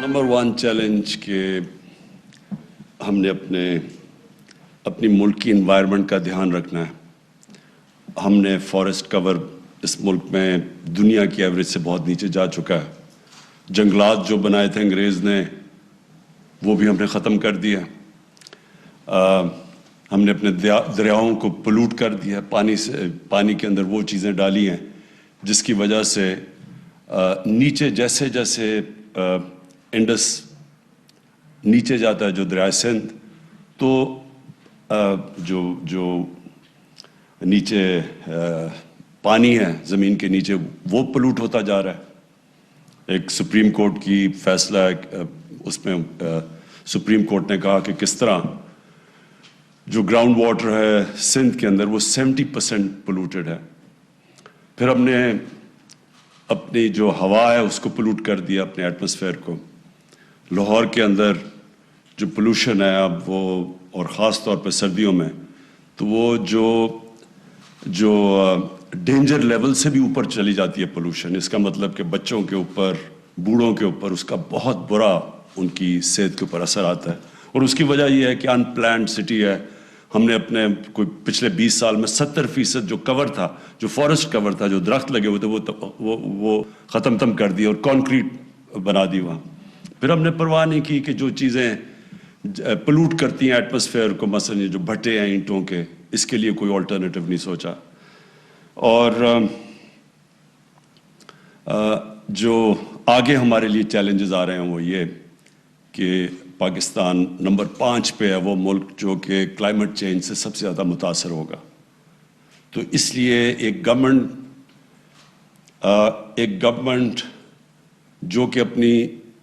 Number 1 challenge کہ ہم نے اپنی ملک کی انوائرمنٹ کا دھیان رکھنا ہے۔ ہم نے فارسٹ کور اس ملک میں دنیا کی ایوریج سے بہت نیچے جا چکا ہے۔ جنگلات جو بنائے تھے انگریز نے وہ بھی ہم نے ختم کر دیا۔ ہم نے اپنے دریاؤں کو پلوٹ کر دیا، پانی کے اندر وہ چیزیں ڈالی ہیں جس کی وجہ سے نیچے جیسے جیسے انڈس نیچے جاتا ہے جو دریائے سندھ، تو جو نیچے پانی ہے زمین کے نیچے وہ پلوٹ ہوتا جا رہا ہے۔ ایک سپریم کورٹ کی فیصلہ ہے، اس میں سپریم کورٹ نے کہا کہ کس طرح جو گراؤنڈ واٹر ہے سندھ کے اندر وہ 70% پلوٹڈ ہے۔ پھر ہم نے اپنی جو ہوا ہے اس کو پلوٹ کر دیا، اپنے ایٹماسفیئر کو۔ لاہور کے اندر جو پولوشن ہے اب وہ، اور خاص طور پہ سردیوں میں، تو وہ جو ڈینجر لیول سے بھی اوپر چلی جاتی ہے پولوشن۔ اس کا مطلب کہ بچوں کے اوپر، بوڑھوں کے اوپر اس کا بہت برا ان کی صحت کے اوپر اثر آتا ہے، اور اس کی وجہ یہ ہے کہ ان پلانڈ سٹی ہے۔ ہم نے اپنے کوئی پچھلے 20 سال میں 70% جو کور تھا، جو فارسٹ کور تھا، جو درخت لگے ہوئے تھے وہ ختم کر دی اور کانکریٹ بنا دی وہاں۔ پھر ہم نے پرواہ نہیں کی کہ جو چیزیں پلوٹ کرتی ہیں ایٹماسفیئر کو، مثلا جو بھٹے ہیں اینٹوں کے، اس کے لیے کوئی آلٹرنیٹو نہیں سوچا۔ اور جو آگے ہمارے لیے چیلنجز آ رہے ہیں وہ یہ کہ پاکستان نمبر 5 پہ ہے وہ ملک جو کہ کلائمیٹ چینج سے سب سے زیادہ متاثر ہوگا۔ تو اس لیے ایک گورنمنٹ جو کہ اپنی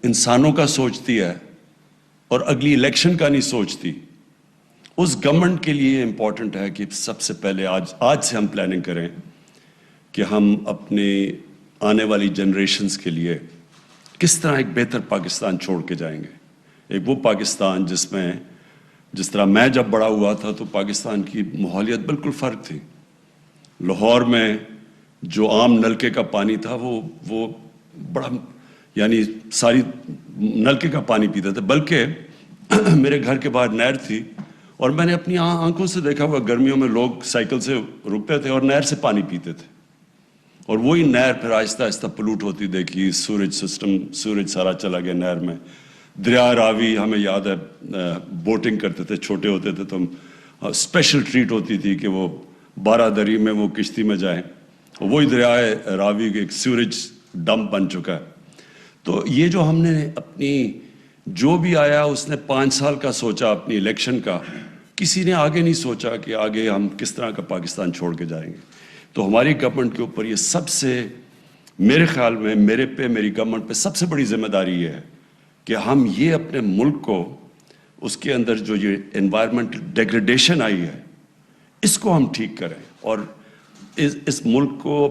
انسانوں کا سوچتی ہے اور اگلی الیکشن کا نہیں سوچتی، اس گورنمنٹ کے لیے امپورٹنٹ ہے کہ سب سے پہلے آج سے ہم پلاننگ کریں کہ ہم اپنے آنے والی جنریشنز کے لیے کس طرح ایک بہتر پاکستان چھوڑ کے جائیں گے۔ ایک وہ پاکستان جس طرح میں جب بڑا ہوا تھا تو پاکستان کی ماحولیت بالکل فرق تھی۔ لاہور میں جو عام نلکے کا پانی تھا وہ بڑا، یعنی ساری نلکے کا پانی پیتے تھے، بلکہ میرے گھر کے باہر نہر تھی اور میں نے اپنی آنکھوں سے دیکھا ہوا گرمیوں میں لوگ سائیکل سے رکتے تھے اور نہر سے پانی پیتے تھے، اور وہی نہر پھر آہستہ آہستہ پلوٹ ہوتی دیکھی۔ سورج سارا چلا گیا نہر میں۔ دریا راوی ہمیں یاد ہے، بوٹنگ کرتے تھے، چھوٹے ہوتے تھے تو ہم اسپیشل ٹریٹ ہوتی تھی کہ وہ 12 دری میں وہ کشتی میں جائیں۔ وہی دریائے راوی ایک سیوریج ڈمپ بن چکا ہے۔ تو یہ جو ہم نے اپنی، جو بھی آیا اس نے 5 سال کا سوچا اپنی الیکشن کا، کسی نے آگے نہیں سوچا کہ آگے ہم کس طرح کا پاکستان چھوڑ کے جائیں گے۔ تو ہماری گورنمنٹ کے اوپر یہ سب سے، میرے خیال میں میری گورنمنٹ پہ سب سے بڑی ذمہ داری یہ ہے کہ ہم یہ اپنے ملک کو، اس کے اندر جو یہ انوائرمنٹل ڈیگریڈیشن آئی ہے، اس کو ہم ٹھیک کریں اور اس ملک کو،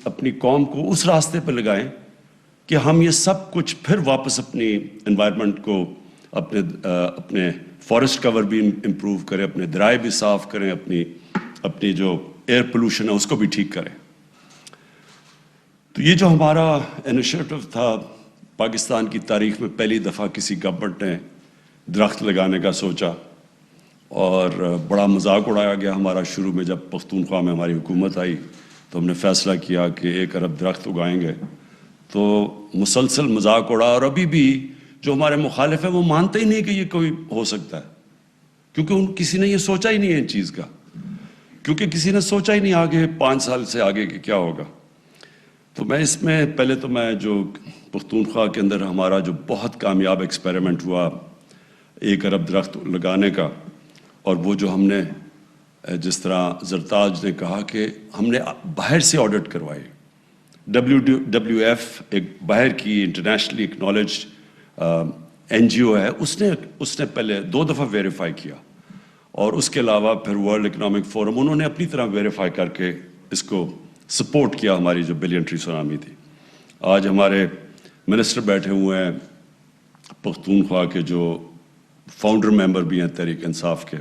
اپنی قوم کو اس راستے پہ لگائیں کہ ہم یہ سب کچھ پھر واپس اپنی انوائرمنٹ کو، اپنے فارسٹ کور بھی امپروو کریں، اپنے درائے بھی صاف کریں، اپنی جو ایئر پولوشن ہے اس کو بھی ٹھیک کریں۔ تو یہ جو ہمارا انیشیٹو تھا، پاکستان کی تاریخ میں پہلی دفعہ کسی گورنمنٹ نے درخت لگانے کا سوچا، اور بڑا مذاق اڑایا گیا ہمارا شروع میں۔ جب پختونخوا میں ہماری حکومت آئی تو ہم نے فیصلہ کیا کہ 1 ارب درخت اگائیں گے، تو مسلسل مذاق اڑا، اور ابھی بھی جو ہمارے مخالف ہیں وہ مانتے ہی نہیں کہ یہ کوئی ہو سکتا ہے، کیونکہ کسی نے یہ سوچا ہی نہیں ہے ان چیز کا، کیونکہ کسی نے سوچا ہی نہیں آگے 5 سال سے آگے کہ کیا ہوگا۔ تو میں اس میں پہلے تو میں جو پختونخوا کے اندر ہمارا جو بہت کامیاب ایکسپیریمنٹ ہوا 1 ارب درخت لگانے کا، اور وہ جو ہم نے، جس طرح زرتاج نے کہا کہ ہم نے باہر سے آڈٹ کروائی۔ WWF ایک باہر کی انٹرنیشنلی اکنالجڈ NGO ہے، اس نے پہلے 2 دفعہ ویریفائی کیا، اور اس کے علاوہ پھر ورلڈ اکنامک فورم انہوں نے اپنی طرح ویریفائی کر کے اس کو سپورٹ کیا، ہماری جو بلین ٹری سونامی تھی۔ آج ہمارے منسٹر بیٹھے ہوئے ہیں پختونخوا کے، جو فاؤنڈر ممبر بھی ہیں تحریک انصاف کے،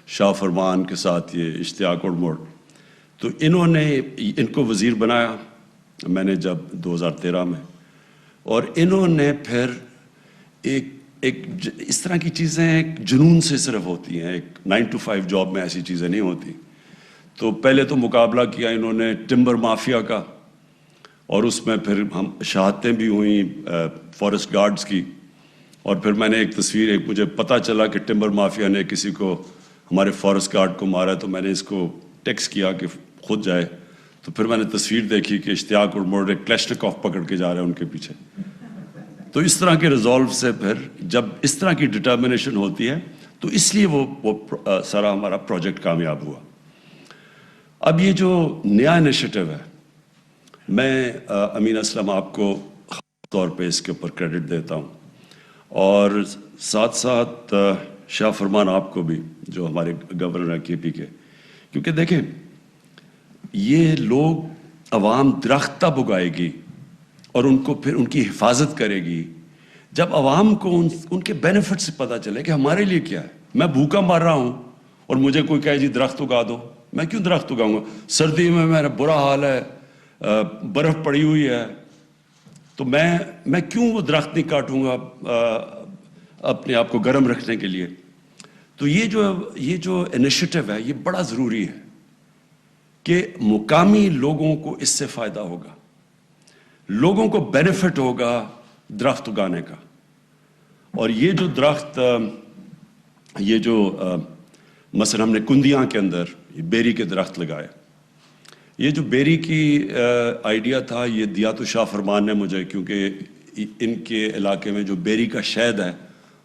شاہ فرمان کے ساتھ یہ اشتیاق اڑموڑ، تو انہوں نے ان کو وزیر بنایا میں نے جب 2013 میں، اور انہوں نے پھر ایک اس طرح کی چیزیں ایک جنون سے صرف ہوتی ہیں, ایک 9 to 5 جاب میں ایسی چیزیں نہیں ہوتی. تو پہلے تو مقابلہ کیا انہوں نے ٹمبر مافیا کا, اور اس میں پھر ہم شہادتیں بھی ہوئیں فارسٹ گارڈز کی, اور پھر میں نے ایک تصویر, مجھے پتہ چلا کہ ٹمبر مافیا نے کسی کو, ہمارے فارسٹ گارڈ کو مارا, تو میں نے اس کو ٹیکسٹ کیا کہ خود جائے. تو پھر میں نے تصویر دیکھی کہ اشتیاق اور کلیشنکوف پکڑ کے جا رہے ہیں ان کے پیچھے. تو اس طرح کے ریزولو سے پھر جب اس طرح کی ڈٹرمنیشن ہوتی ہے تو اس لیے وہ سارا ہمارا پروجیکٹ کامیاب ہوا. اب یہ جو نیا انیشیٹو ہے, میں امین اسلم آپ کو خاص طور پہ اس کے اوپر کریڈٹ دیتا ہوں, اور ساتھ ساتھ شاہ فرمان آپ کو بھی, جو ہمارے گورنر ہیں کے پی کے. کیونکہ دیکھیں, یہ لوگ عوام درخت تب اگائے گی اور ان کو پھر ان کی حفاظت کرے گی جب عوام کو ان کے بینیفٹ سے پتہ چلے کہ ہمارے لیے کیا ہے. میں بھوکا مر رہا ہوں اور مجھے کوئی کہے جی درخت اگا دو, میں کیوں درخت اگاؤں گا؟ سردی میں میرا برا حال ہے, برف پڑی ہوئی ہے, تو میں کیوں وہ درخت نہیں کاٹوں گا اپنے آپ کو گرم رکھنے کے لیے. تو یہ جو انیشیٹو ہے یہ بڑا ضروری ہے کہ مقامی لوگوں کو اس سے فائدہ ہوگا, لوگوں کو بینیفٹ ہوگا درخت اگانے کا. اور یہ جو درخت, یہ جو مثلا ہم نے کندیاں کے اندر بیری کے درخت لگائے, یہ جو بیری کی آئیڈیا تھا یہ دیا تو شاہ فرمان نے مجھے, کیونکہ ان کے علاقے میں جو بیری کا شہد ہے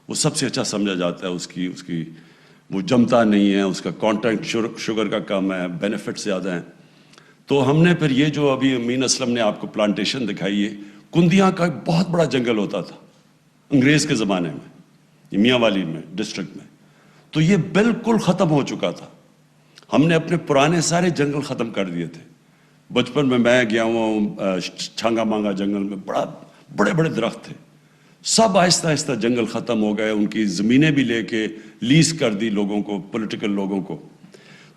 وہ سب سے اچھا سمجھا جاتا ہے. اس کی وہ جمتا نہیں ہے, اس کا کانٹینٹ شوگر کا کم ہے, بینیفٹ زیادہ ہیں. تو ہم نے پھر یہ جو ابھی امین اسلم نے آپ کو پلانٹیشن دکھائی ہے, کندیاں کا بہت بڑا جنگل ہوتا تھا انگریز کے زمانے میں, میاں والی میں ڈسٹرکٹ میں, تو یہ بالکل ختم ہو چکا تھا. ہم نے اپنے پرانے سارے جنگل ختم کر دیے تھے. بچپن میں گیا ہوں چھانگا مانگا جنگل میں, بڑے بڑے درخت تھے, سب آہستہ آہستہ جنگل ختم ہو گئے, ان کی زمینیں بھی لے کے لیز کر دی لوگوں کو, پولیٹیکل لوگوں کو.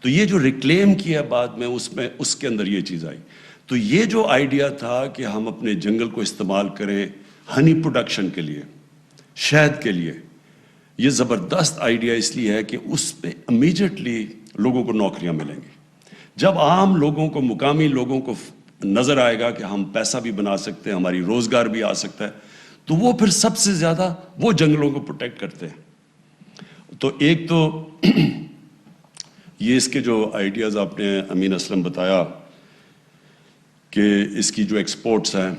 تو یہ جو ریکلیم کیا بعد میں اس کے اندر یہ چیز آئی. تو یہ جو آئیڈیا تھا کہ ہم اپنے جنگل کو استعمال کریں ہنی پروڈکشن کے لیے, شہد کے لیے, یہ زبردست آئیڈیا اس لیے ہے کہ اس پہ امیجیٹلی لوگوں کو نوکریاں ملیں گی. جب عام لوگوں کو, مقامی لوگوں کو نظر آئے گا کہ ہم پیسہ بھی بنا سکتے ہیں, ہماری روزگار بھی آ سکتا ہے, تو وہ پھر سب سے زیادہ وہ جنگلوں کو پروٹیکٹ کرتے ہیں. تو ایک تو یہ اس کے جو آئیڈیاز آپ نے امین اسلم بتایا کہ اس کی جو ایکسپورٹس ہیں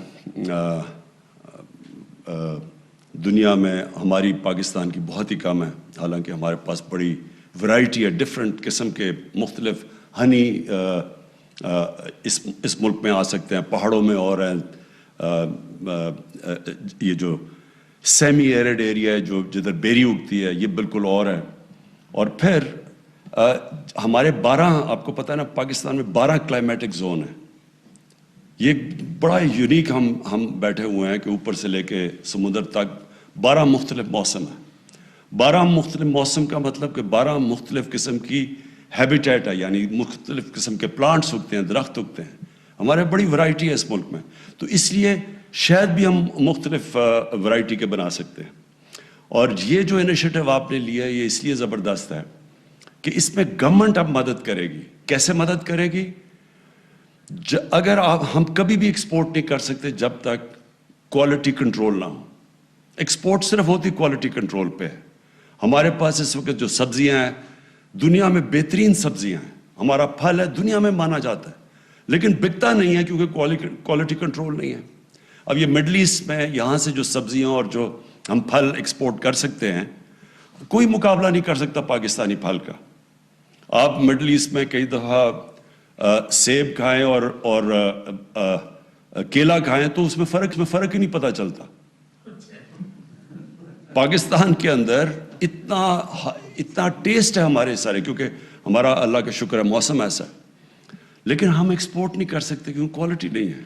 دنیا میں, ہماری پاکستان کی بہت ہی کم ہے, حالانکہ ہمارے پاس بڑی ورائٹی ہے, ڈفرینٹ قسم کے مختلف ہنی اس ملک میں آ سکتے ہیں. پہاڑوں میں اور ہیں, یہ جو سیمی ایرڈ ایریا ہے جو جدھر بیری اگتی ہے یہ بالکل اور ہے. اور پھر ہمارے 12, آپ کو پتہ ہے نا پاکستان میں 12 کلائمیٹک زون ہیں. یہ بڑا یونیک ہم بیٹھے ہوئے ہیں کہ اوپر سے لے کے سمندر تک 12 مختلف موسم ہیں. 12 مختلف موسم کا مطلب کہ 12 مختلف قسم کی ہیبیٹیٹ ہے, یعنی مختلف قسم کے پلانٹس اگتے ہیں, درخت اگتے ہیں. ہمارے بڑی ورائٹی ہے اس ملک میں, تو اس لیے شہد بھی ہم مختلف ورائٹی کے بنا سکتے ہیں. اور یہ جو انیشیٹو آپ نے لیا ہے یہ اس لیے زبردست ہے کہ اس میں گورنمنٹ اب مدد کرے گی. کیسے مدد کرے گی؟ اگر ہم کبھی بھی ایکسپورٹ نہیں کر سکتے جب تک کوالٹی کنٹرول نہ ہو. ایکسپورٹ صرف ہوتی کوالٹی کنٹرول پہ ہے. ہمارے پاس اس وقت جو سبزیاں ہیں دنیا میں بہترین سبزیاں ہیں, ہمارا پھل ہے دنیا میں مانا جاتا ہے, لیکن بکتا نہیں ہے کیونکہ کوالٹی کنٹرول نہیں ہے. اب یہ مڈل ایسٹ میں یہاں سے جو سبزیاں اور جو ہم پھل ایکسپورٹ کر سکتے ہیں, کوئی مقابلہ نہیں کر سکتا پاکستانی پھل کا. آپ مڈل ایسٹ میں کئی دفعہ سیب کھائیں اور کیلا کھائیں تو اس میں فرق ہی نہیں پتہ چلتا. پاکستان کے اندر اتنا ٹیسٹ ہے ہمارے سارے, کیونکہ ہمارا اللہ کا شکر ہے موسم ایسا ہے, لیکن ہم ایکسپورٹ نہیں کر سکتے کیونکہ کوالٹی نہیں ہے.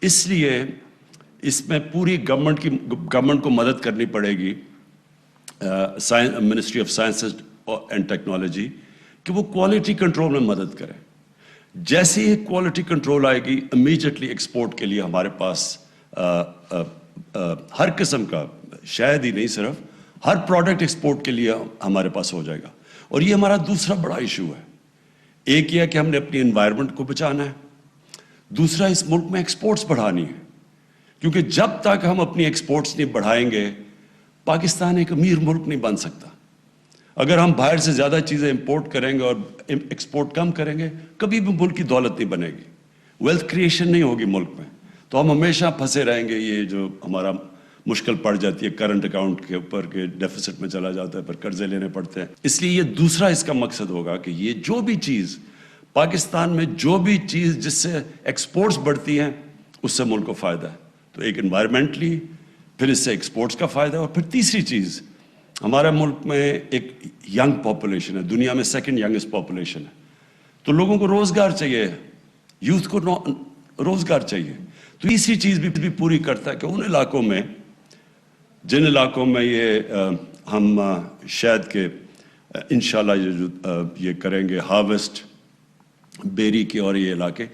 اس لیے اس میں پوری گورنمنٹ کو مدد کرنی پڑے گی, ministry of science and technology, کہ وہ کوالٹی کنٹرول میں مدد کرے. جیسے ہی کوالٹی کنٹرول آئے گی امیجیٹلی ایکسپورٹ کے لیے ہمارے پاس ہر قسم کا شاید ہی نہیں صرف ہر پروڈکٹ ایکسپورٹ کے لیے ہمارے پاس ہو جائے گا. اور یہ ہمارا دوسرا بڑا ایشو ہے. ایک یہ ہے کہ ہم نے اپنی انوائرمنٹ کو بچانا ہے, دوسرا اس ملک میں ایکسپورٹس بڑھانی ہے, کیونکہ جب تک ہم اپنی ایکسپورٹس نہیں بڑھائیں گے پاکستان ایک امیر ملک نہیں بن سکتا. اگر ہم باہر سے زیادہ چیزیں امپورٹ کریں گے اور ایکسپورٹ کم کریں گے کبھی بھی ملک کی دولت نہیں بنے گی, ویلتھ کریشن نہیں ہوگی ملک میں. تو ہم ہمیشہ پھنسے رہیں گے. یہ جو ہمارا مشکل پڑ جاتی ہے کرنٹ اکاؤنٹ کے اوپر کہ ڈیفیسٹ میں چلا جاتا ہے, پھر قرضے لینے پڑتے ہیں. اس لیے یہ دوسرا اس کا مقصد ہوگا کہ یہ جو بھی چیز پاکستان میں جو بھی چیز جس سے ایکسپورٹس بڑھتی ہیں اس سے ملک کو فائدہ ہے. تو ایک انوائرمنٹلی, پھر اس سے ایکسپورٹس کا فائدہ ہے, اور پھر تیسری چیز ہمارے ملک میں ایک ینگ پاپولیشن ہے, دنیا میں سیکنڈ ینگسٹ پاپولیشن ہے. تو لوگوں کو روزگار چاہیے, یوتھ کو روزگار چاہیے. تو تیسری چیز بھی پوری کرتا ہے کہ ان علاقوں میں جن علاقوں میں ہم شاید کہ انشاءاللہ یہ کریں گے ہارویسٹ بیری کے, اور یہ علاقے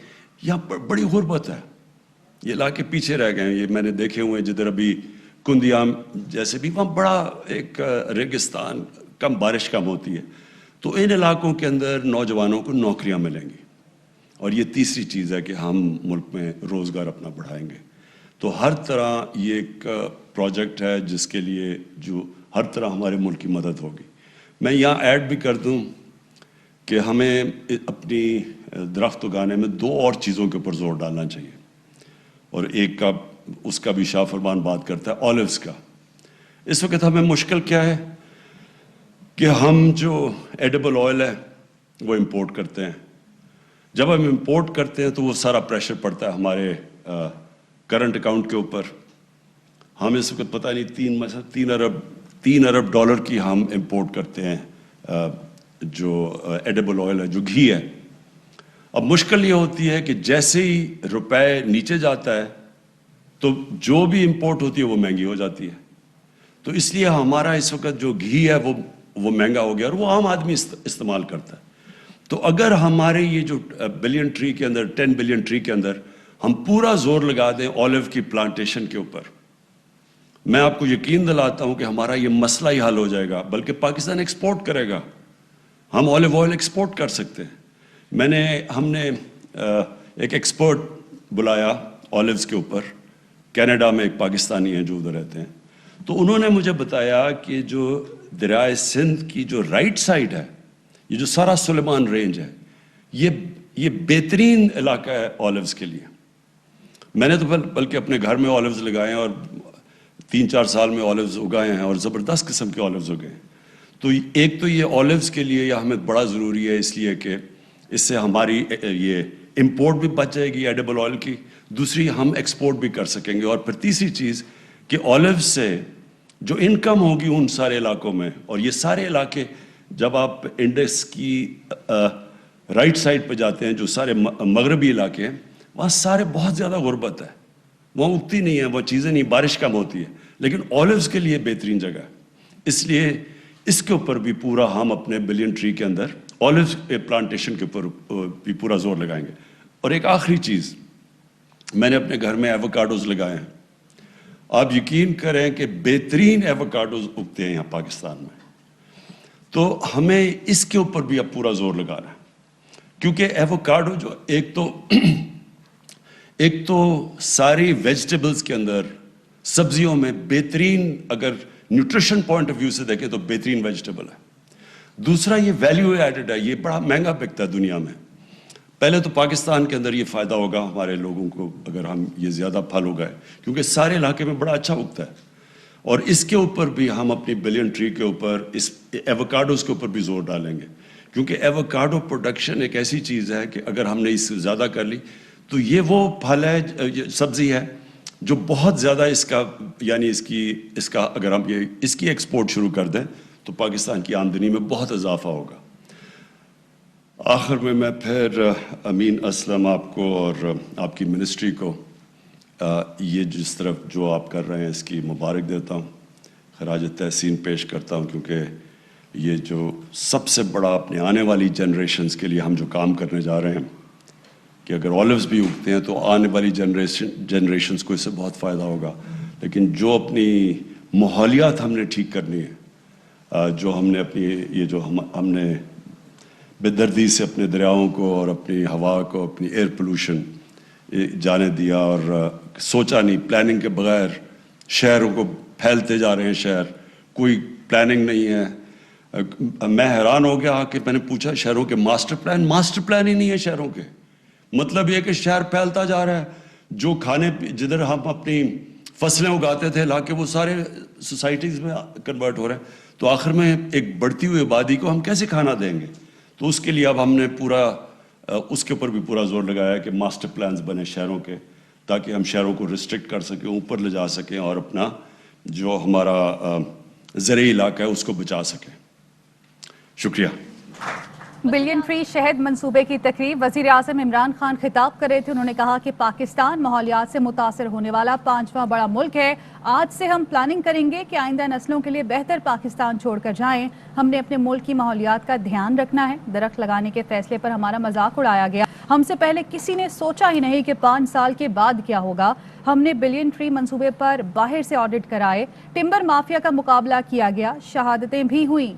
یہاں بڑی غربت ہے, یہ علاقے پیچھے رہ گئے ہیں. یہ میں نے دیکھے ہوئے ہیں جدھر ابھی کندیام جیسے بھی, وہاں بڑا ایک ریگستان, کم بارش کم ہوتی ہے. تو ان علاقوں کے اندر نوجوانوں کو نوکریاں ملیں گی. اور یہ تیسری چیز ہے کہ ہم ملک میں روزگار اپنا بڑھائیں گے. تو ہر طرح یہ ایک پروجیکٹ ہے جس کے لیے جو ہر طرح ہمارے ملک کی مدد ہوگی. میں یہاں ایڈ بھی کر دوں کہ ہمیں اپنی درخت اگانے میں دو اور چیزوں کے اوپر زور ڈالنا چاہیے, اور ایک کا اس کا بھی شاہ فرمان بات کرتا ہے, آلیوز کا. اس وقت ہمیں مشکل کیا ہے کہ ہم جو ایڈیبل آئل ہے وہ امپورٹ کرتے ہیں. جب ہم امپورٹ کرتے ہیں تو وہ سارا پریشر پڑتا ہے ہمارے کرنٹ اکاؤنٹ کے اوپر. ہم اس وقت پتہ نہیں 3 ارب ڈالر کی ہم امپورٹ کرتے ہیں جو ایڈیبل آئل ہے, جو گھی ہے. اب مشکل یہ ہوتی ہے کہ جیسے ہی روپے نیچے جاتا ہے تو جو بھی امپورٹ ہوتی ہے وہ مہنگی ہو جاتی ہے. تو اس لیے ہمارا اس وقت جو گھی ہے وہ مہنگا ہو گیا, اور وہ عام آدمی استعمال کرتا ہے. تو اگر ہمارے یہ جو بلین ٹری کے اندر 10 بلین ٹری کے اندر ہم پورا زور لگا دیں آلیو کی پلانٹیشن کے اوپر, میں آپ کو یقین دلاتا ہوں کہ ہمارا یہ مسئلہ ہی حل ہو جائے گا. بلکہ پاکستان ایکسپورٹ کرے گا, ہم آلیو آئل ایکسپورٹ کر سکتے ہیں. ہم نے ایک ایکسپرٹ بلایا آلیوز کے اوپر, کینیڈا میں ایک پاکستانی ہیں جو ادھر رہتے ہیں. تو انہوں نے مجھے بتایا کہ جو دریائے سندھ کی جو رائٹ سائڈ ہے, یہ جو سارا سلیمان رینج ہے, یہ بہترین علاقہ ہے آلیوز کے لیے. میں نے تو بلکہ اپنے گھر میں آلیوز لگائے ہیں اور 3-4 سال میں آلیوز اگائے ہیں, اور زبردست قسم کے آلیوز اگائے ہیں. تو ایک تو یہ آلیوز کے لیے یہ ہمیں بڑا ضروری ہے, اس لیے کہ اس سے ہماری یہ امپورٹ بھی بچ جائے گی ایڈیبل آئل کی, دوسری ہم ایکسپورٹ بھی کر سکیں گے. اور پھر تیسری چیز کہ آلیوز سے جو انکم ہوگی ان سارے علاقوں میں, اور یہ سارے علاقے جب آپ انڈس کی رائٹ سائڈ پہ جاتے ہیں, جو سارے مغربی علاقے ہیں, وہاں سارے بہت زیادہ غربت ہے, وہاں اگتی نہیں ہے وہ چیزیں, نہیں بارش کم ہوتی ہے. لیکن آلیوز کے لیے بہترین جگہ ہے. اس لیے اس کے اوپر بھی پورا ہم اپنے بلین ٹری کے اندر آلیوز پلانٹیشن کے اوپر بھی پورا زور لگائیں گے. اور ایک آخری چیز, میں نے اپنے گھر میں ایووکاڈوز لگائے ہیں. آپ یقین کریں کہ بہترین ایووکاڈوز اگتے ہیں یہاں پاکستان میں. تو ہمیں اس کے اوپر بھی اب پورا زور لگانا ہے, کیونکہ ایووکاڈو جو ایک تو ساری ویجیٹیبلز کے اندر, سبزیوں میں بہترین, اگر نیوٹریشن پوائنٹ آف ویو سے دیکھیں تو بہترین ویجیٹیبل ہے. دوسرا یہ ویلیو ایڈڈ ہے, یہ بڑا مہنگا بکتا ہے دنیا میں. پہلے تو پاکستان کے اندر یہ فائدہ ہوگا ہمارے لوگوں کو اگر ہم یہ زیادہ پھل اگائے, کیونکہ سارے علاقے میں بڑا اچھا اگتا ہے. اور اس کے اوپر بھی ہم اپنی بلین ٹری کے اوپر اس ایووکاڈوز کے اوپر بھی زور ڈالیں گے, کیونکہ ایووکاڈو پروڈکشن ایک ایسی چیز ہے کہ اگر ہم نے اس سے زیادہ کر لی تو یہ وہ پھل ہے, سبزی ہے جو بہت زیادہ اس کا, یعنی اس کا اگر ہم اس کی ایکسپورٹ شروع کر دیں تو پاکستان کی آمدنی میں بہت اضافہ ہوگا. آخر میں پھر امین اسلم آپ کو اور آپ کی منسٹری کو یہ جس طرف جو آپ کر رہے ہیں اس کی مبارک دیتا ہوں, خراج تحسین پیش کرتا ہوں, کیونکہ یہ جو سب سے بڑا اپنے آنے والی جنریشنز کے لیے ہم جو کام کرنے جا رہے ہیں کہ اگر آلیوز بھی اگتے ہیں تو آنے والی جنریشنز کو اس سے بہت فائدہ ہوگا. لیکن جو اپنی ماحولیات ہم نے ٹھیک کرنی ہے. جو ہم نے اپنی یہ جو ہم نے بے دردی سے اپنے دریاؤں کو اور اپنی ہوا کو اپنی ایئر پولوشن جانے دیا اور سوچا نہیں, پلاننگ کے بغیر شہروں کو پھیلتے جا رہے ہیں شہر, کوئی پلاننگ نہیں ہے. میں حیران ہو گیا کہ میں نے پوچھا شہروں کے ماسٹر پلان ہی نہیں ہے شہروں کے. مطلب یہ کہ شہر پھیلتا جا رہا ہے, جو کھانے جدھر ہم اپنی فصلیں اگاتے تھے لا کے وہ سارے سوسائٹیز میں کنورٹ ہو رہے ہیں. تو آخر میں ایک بڑھتی ہوئی آبادی کو ہم کیسے کھانا دیں گے؟ تو اس کے لیے اب ہم نے پورا اس کے اوپر بھی پورا زور لگایا کہ ماسٹر پلانز بنے شہروں کے, تاکہ ہم شہروں کو ریسٹرکٹ کر سکیں, اوپر لے جا سکیں اور اپنا جو ہمارا زرعی علاقہ ہے اس کو بچا سکیں. شکریہ. بلین ٹری شہد منصوبے کی تقریب وزیر اعظم عمران خان خطاب کر رہے تھے. انہوں نے کہا کہ پاکستان ماحولیات سے متاثر ہونے والا 5واں بڑا ملک ہے. آج سے ہم پلاننگ کریں گے کہ آئندہ نسلوں کے لیے بہتر پاکستان چھوڑ کر جائیں. ہم نے اپنے ملک کی ماحولیات کا دھیان رکھنا ہے. درخت لگانے کے فیصلے پر ہمارا مذاق اڑایا گیا. ہم سے پہلے کسی نے سوچا ہی نہیں کہ 5 سال کے بعد کیا ہوگا. ہم نے بلین ٹری منصوبے پر باہر سے آڈٹ کرائے. ٹمبر مافیا کا مقابلہ کیا گیا. شہادتیں بھی ہوئیں.